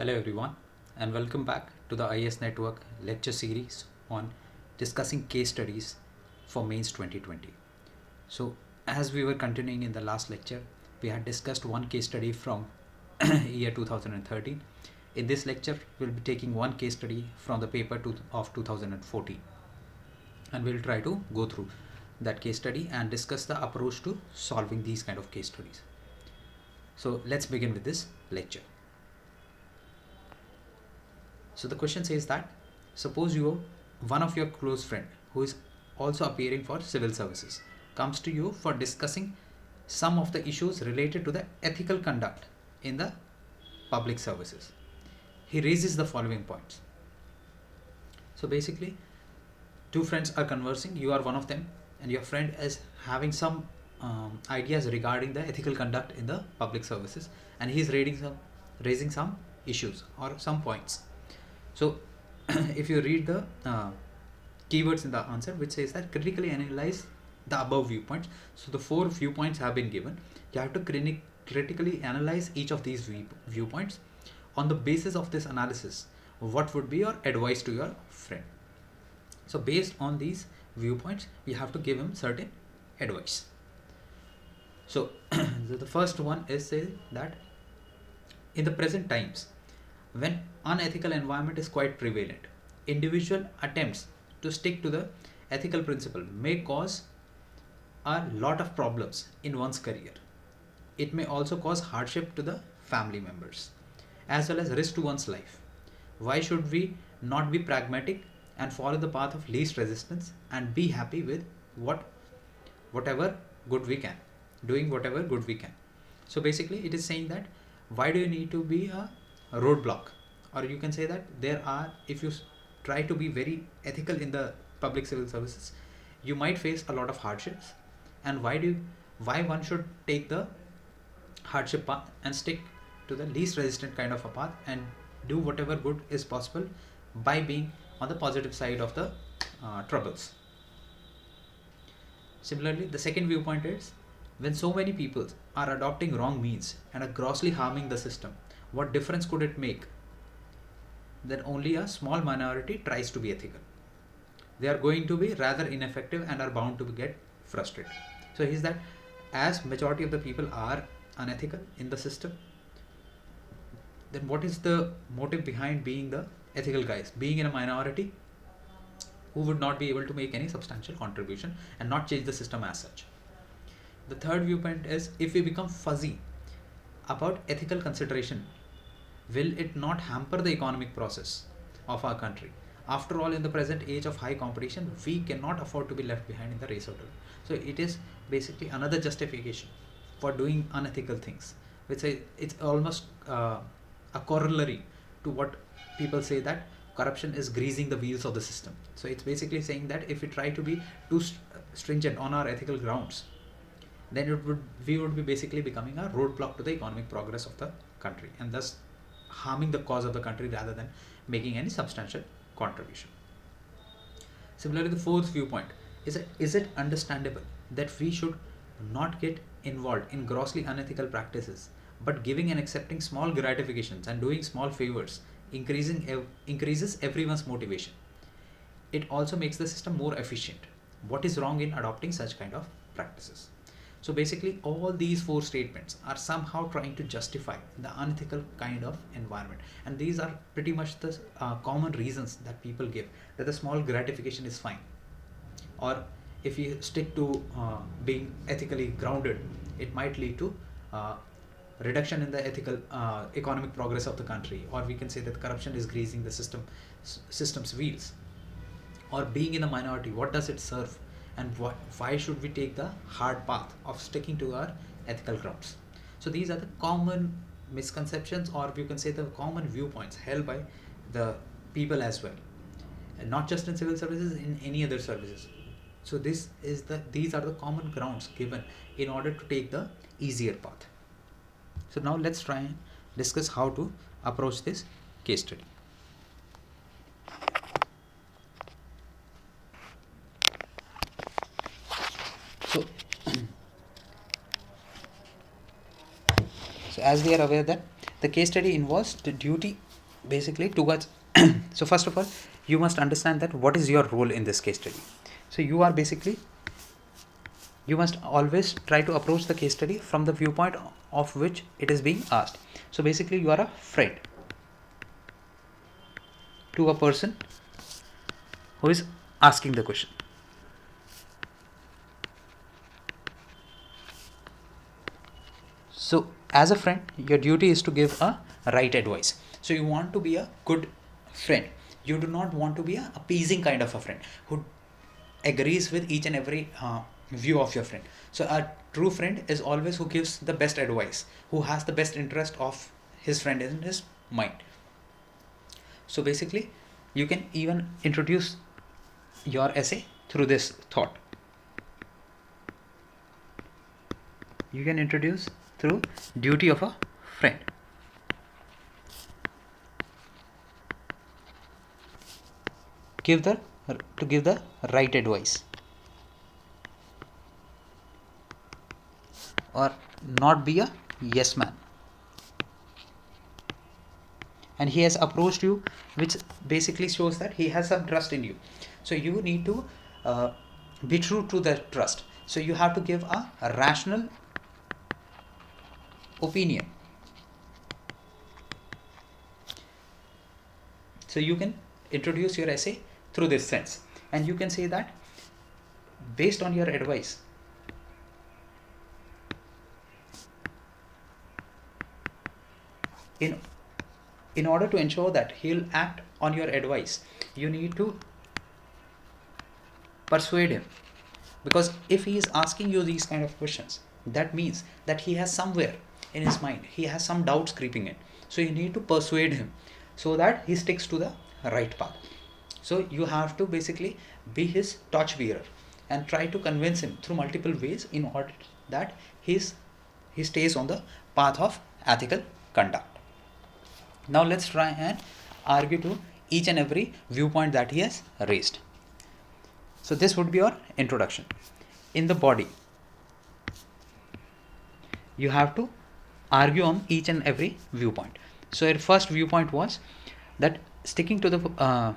Hello everyone and welcome back to the IS Network lecture series on discussing case studies for mains 2020. So as we were continuing in the last lecture, we had discussed one case study from year 2013. In this lecture, we'll be taking one case study from the paper of 2014 and we'll try to go through that case study and discuss the approach to solving these kind of case studies. So let's begin with this lecture. So the question says that suppose one of your close friend who is also appearing for civil services comes to you for discussing some of the issues related to the ethical conduct in the public services. He raises the following points. So basically, two friends are conversing, you are one of them, and your friend is having some ideas regarding the ethical conduct in the public services, and he is raising some issues or some points. So if you read the keywords in the answer which says that critically analyze the above viewpoints. So the 4 viewpoints have been given. You have to critically analyze each of these viewpoints. On the basis of this analysis, what would be your advice to your friend? So based on these viewpoints, we have to give him certain advice. So the first one is saying that in the present times, when unethical environment is quite prevalent, individual attempts to stick to the ethical principle may cause a lot of problems in one's career. It may also cause hardship to the family members as well as risk to one's life. Why should we not be pragmatic and follow the path of least resistance and be happy with whatever good we can, doing whatever good we can? So basically it is saying that why do you need to be a roadblock, or you can say that if you try to be very ethical in the public civil services, you might face a lot of hardships. And why one should take the hardship path and stick to the least resistant kind of a path and do whatever good is possible by being on the positive side of the troubles. Similarly, the second viewpoint is when so many people are adopting wrong means and are grossly harming the system, what difference could it make that only a small minority tries to be ethical? They are going to be rather ineffective and are bound to get frustrated. So is that as majority of the people are unethical in the system, then what is the motive behind being the ethical guys, being in a minority who would not be able to make any substantial contribution and not change the system as such? The third viewpoint is if we become fuzzy about ethical consideration, will it not hamper the economic process of our country? After all, in the present age of high competition, we cannot afford to be left behind in the race order. So it is basically another justification for doing unethical things, which it's almost a corollary to what people say that corruption is greasing the wheels of the system. So it's basically saying that if we try to be too stringent on our ethical grounds, then we would be basically becoming a roadblock to the economic progress of the country and thus harming the cause of the country rather than making any substantial contribution. Similarly, the fourth viewpoint is it understandable that we should not get involved in grossly unethical practices, but giving and accepting small gratifications and doing small favors increases everyone's motivation. It also makes the system more efficient. What is wrong in adopting such kind of practices? So basically all these 4 statements are somehow trying to justify the unethical kind of environment, and these are pretty much the common reasons that people give, that the small gratification is fine, or if you stick to being ethically grounded, it might lead to reduction in the ethical economic progress of the country, or we can say that corruption is greasing the system's wheels. Or being in a minority, what does it serve? And why should we take the hard path of sticking to our ethical grounds? So these are the common misconceptions, or you can say the common viewpoints held by the people as well, and not just in civil services, in any other services. So these are the common grounds given in order to take the easier path. So now let's try and discuss how to approach this case study. So as we are aware that the case study involves the duty basically towards so first of all, you must understand that what is your role in this case study. So you are basically, you must always try to approach the case study from the viewpoint of which it is being asked. So basically you are a friend to a person who is asking the question. So as a friend, your duty is to give a right advice. So you want to be a good friend. You do not want to be a appeasing kind of a friend who agrees with each and every view of your friend. So a true friend is always who gives the best advice, who has the best interest of his friend in his mind. So basically, you can even introduce your essay through this thought. You can introduce through duty of a friend. Give the right advice, or not be a yes man. And he has approached you, which basically shows that he has some trust in you. So you need to be true to that trust. So you have to give a rational opinion. So you can introduce your essay through this sense, and you can say that based on your advice, in order to ensure that he'll act on your advice, you need to persuade him. Because if he is asking you these kind of questions, that means that he has somewhere in his mind, he has some doubts creeping in. So you need to persuade him so that he sticks to the right path. So you have to basically be his torch bearer and try to convince him through multiple ways in order that he stays on the path of ethical conduct. Now let's try and argue to each and every viewpoint that he has raised. So this would be your introduction. In the body, you have to argue on each and every viewpoint. So your first viewpoint was that sticking to the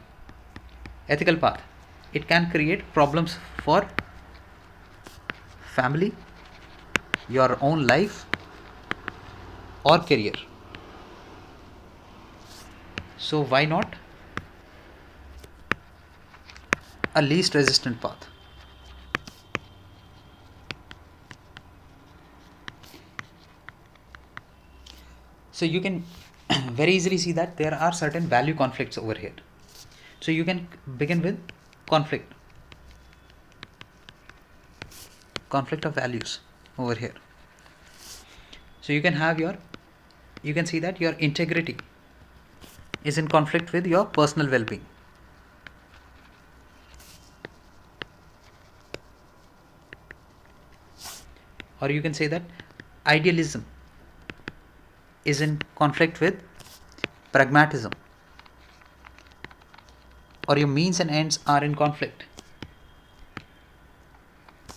ethical path, it can create problems for family, your own life, or career. So why not a least resistant path? So you can very easily see that there are certain value conflicts over here. So you can begin with conflict of values over here. So you can see that your integrity is in conflict with your personal well-being. Or you can say that idealism is in conflict with pragmatism, or your means and ends are in conflict.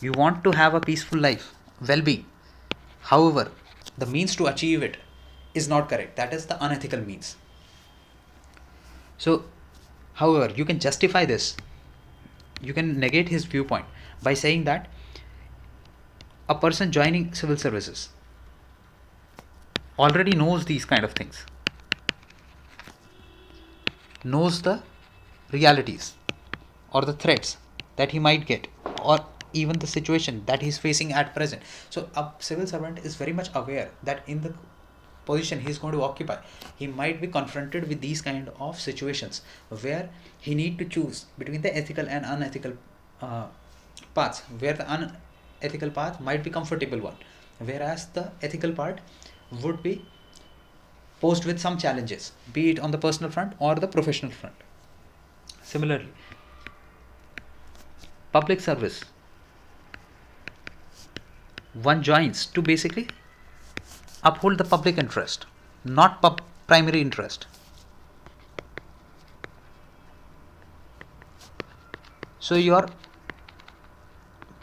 You want to have a peaceful life, well-being. However, the means to achieve it is not correct. That is the unethical means. So, however, you can justify this. You can negate his viewpoint by saying that a person joining civil services already knows these kind of things, knows the realities or the threats that he might get, or even the situation that he's facing at present. So a civil servant is very much aware that in the position he's going to occupy, he might be confronted with these kind of situations where he need to choose between the ethical and unethical paths, where the unethical path might be comfortable one, whereas the ethical part would be posed with some challenges, be it on the personal front or the professional front. Similarly, public service, one joins to basically uphold the public interest, not primary interest. So your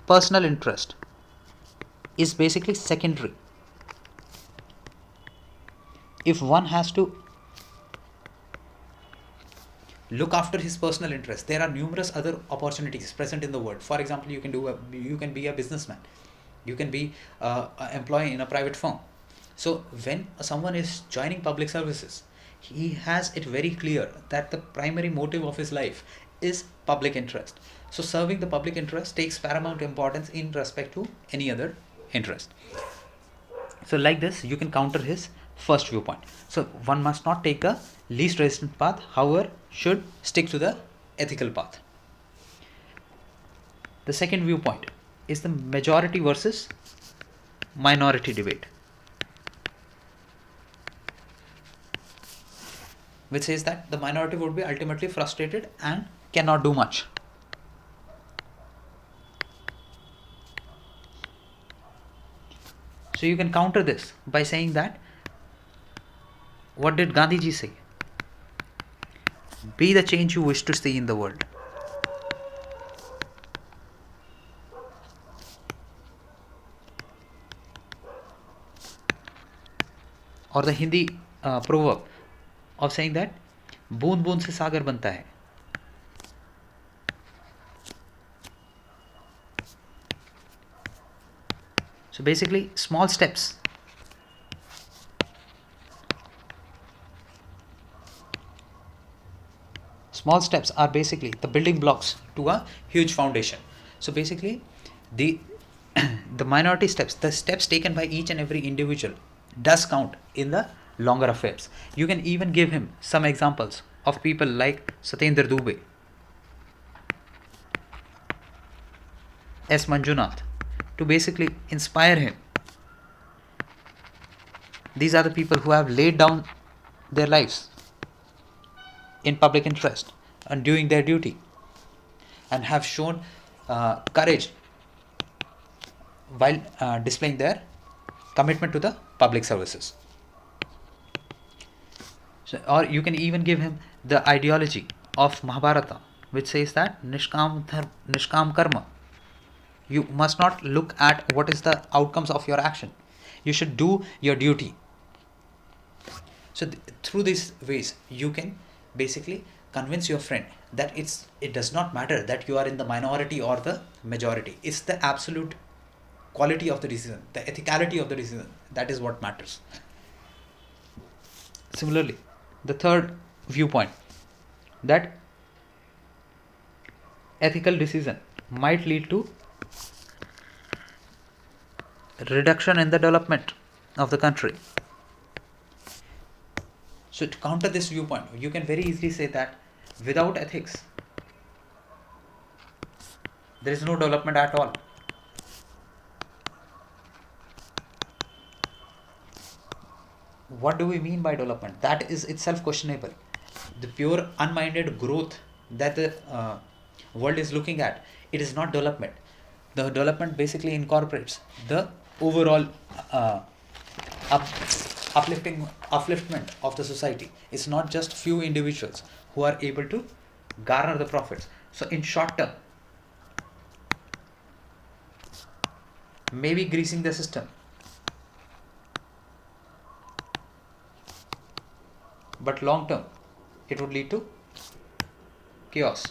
personal interest is basically secondary. If one has to look after his personal interests. There are numerous other opportunities present in the world. For example, you can be a businessman, you can be an employee in a private firm. So when someone is joining public services, he has it very clear that the primary motive of his life is public interest. So serving the public interest takes paramount importance in respect to any other interest. So like this, you can counter his first viewpoint. So one must not take the least resistant path, however, should stick to the ethical path. The second viewpoint is the majority versus minority debate, which says that the minority would be ultimately frustrated and cannot do much. So you can counter this by saying that, what did Gandhiji say? Be the change you wish to see in the world. Or the Hindi proverb of saying that बूंद बूंद से सागर बनता है. So basically, small steps are basically the building blocks to a huge foundation. So basically, the the minority steps, the steps taken by each and every individual, does count in the longer affairs. You can even give him some examples of people like Satyendra Dubey, S. Manjunath, to basically inspire him. These are the people who have laid down their lives in public interest and doing their duty, and have shown courage while displaying their commitment to the public services. So, or you can even give him the ideology of Mahabharata, which says that Nishkam Karma. You must not look at what is the outcomes of your action. You should do your duty. So through these ways, you can basically convince your friend that it does not matter that you are in the minority or the majority. It's the absolute quality of the decision, the ethicality of the decision, that is what matters. Similarly, the third viewpoint, that ethical decision might lead to reduction in the development of the country. So to counter this viewpoint, you can very easily say that without ethics, there is no development at all. What do we mean by development? That is itself questionable. The pure unminded growth that the world is looking at, it is not development. The development basically incorporates the overall upliftment of the society. It's not just few individuals who are able to garner the profits. So in short term, maybe greasing the system, but long term it would lead to chaos.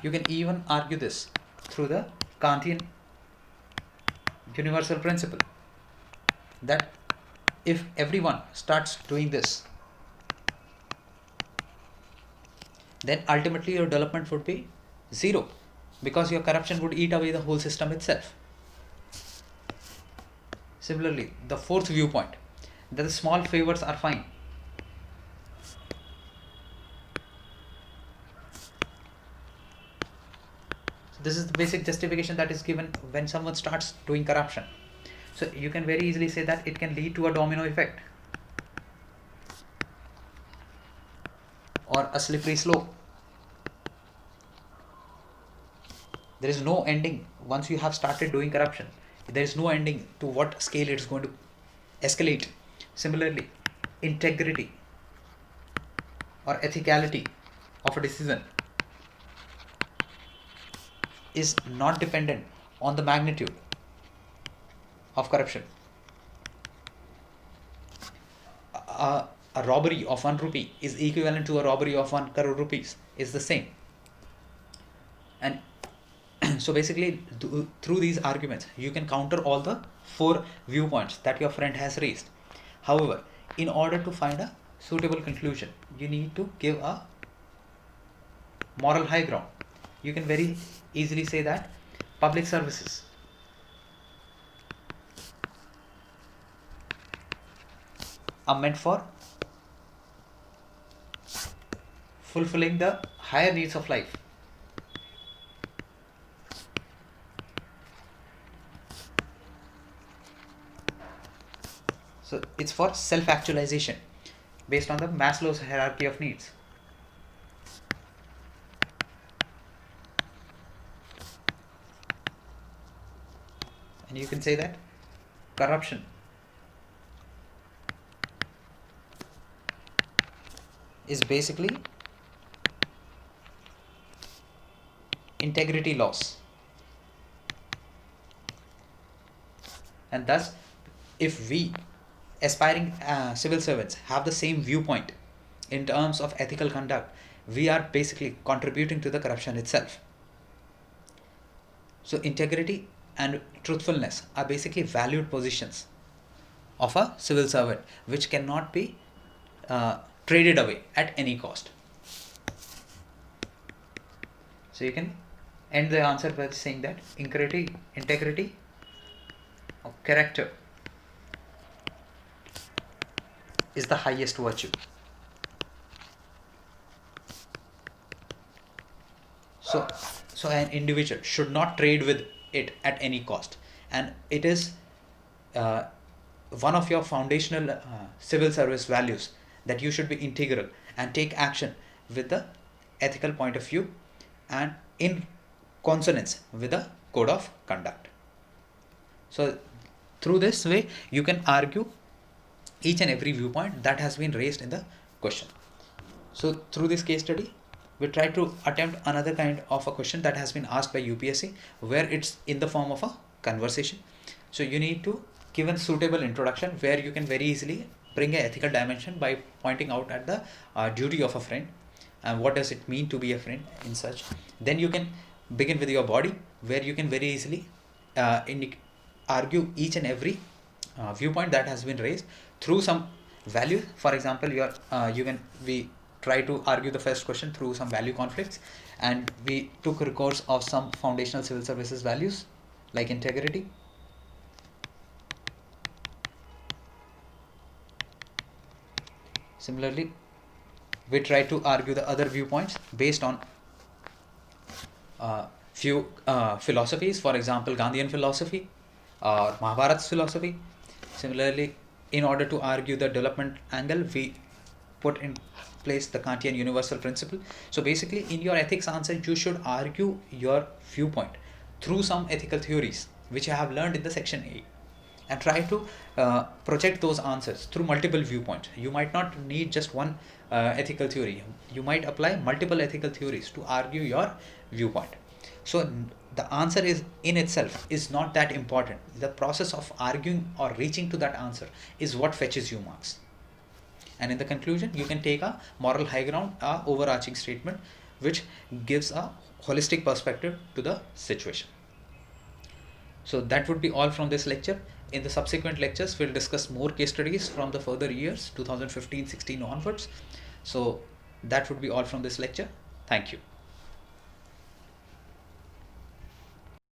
You can even argue this through the Kantian universal principle, that if everyone starts doing this, then ultimately your development would be zero, because your corruption would eat away the whole system itself. Similarly, the fourth viewpoint, that the small favors are fine. So this is the basic justification that is given when someone starts doing corruption. So you can very easily say that it can lead to a domino effect or a slippery slope. There is no ending once you have started doing corruption. There is no ending to what scale it is going to escalate. Similarly, integrity or ethicality of a decision is not dependent on the magnitude of corruption. a robbery of 1 rupee is equivalent to a robbery of 1 crore rupees is the same. And so basically through these arguments you can counter all the 4 viewpoints that your friend has raised. However, in order to find a suitable conclusion, you need to give a moral high ground. You can very easily say that public services are meant for fulfilling the higher needs of life. So it's for self-actualization based on the Maslow's hierarchy of needs. And you can say that corruption is basically integrity loss. And thus, if we aspiring civil servants have the same viewpoint in terms of ethical conduct, we are basically contributing to the corruption itself. So integrity and truthfulness are basically valued positions of a civil servant, which cannot be traded away at any cost. So you can end the answer by saying that integrity or character is the highest virtue. So an individual should not trade with it at any cost, and it is one of your foundational civil service values that you should be integral and take action with the ethical point of view and in consonance with the code of conduct. So through this way you can argue each and every viewpoint that has been raised in the question. So through this case study we try to attempt another kind of a question that has been asked by UPSC, where it's in the form of a conversation. So you need to give a suitable introduction where you can very easily bring an ethical dimension by pointing out at the duty of a friend and what does it mean to be a friend in such. Then you can begin with your body, where you can very easily argue each and every viewpoint that has been raised through some value. For example, we try to argue the first question through some value conflicts, and we took recourse of some foundational civil services values like integrity, similarly we try to argue the other viewpoints based on few philosophies, for example Gandhian philosophy or Mahabharat's philosophy. Similarly, in order to argue the development angle, we put in place the Kantian universal principle. So basically in your ethics answer you should argue your viewpoint through some ethical theories which you have learned in the section A, and try to project those answers through multiple viewpoints. You might not need just one ethical theory, you might apply multiple ethical theories to argue your viewpoint. So the answer is in itself is not that important. The process of arguing or reaching to that answer is what fetches you marks. And in the conclusion you can take a moral high ground, a overarching statement which gives a holistic perspective to the situation. So that would be all from this lecture. In the subsequent lectures we'll discuss more case studies from the further years 2015-16 onwards. So that would be all from this lecture. Thank you.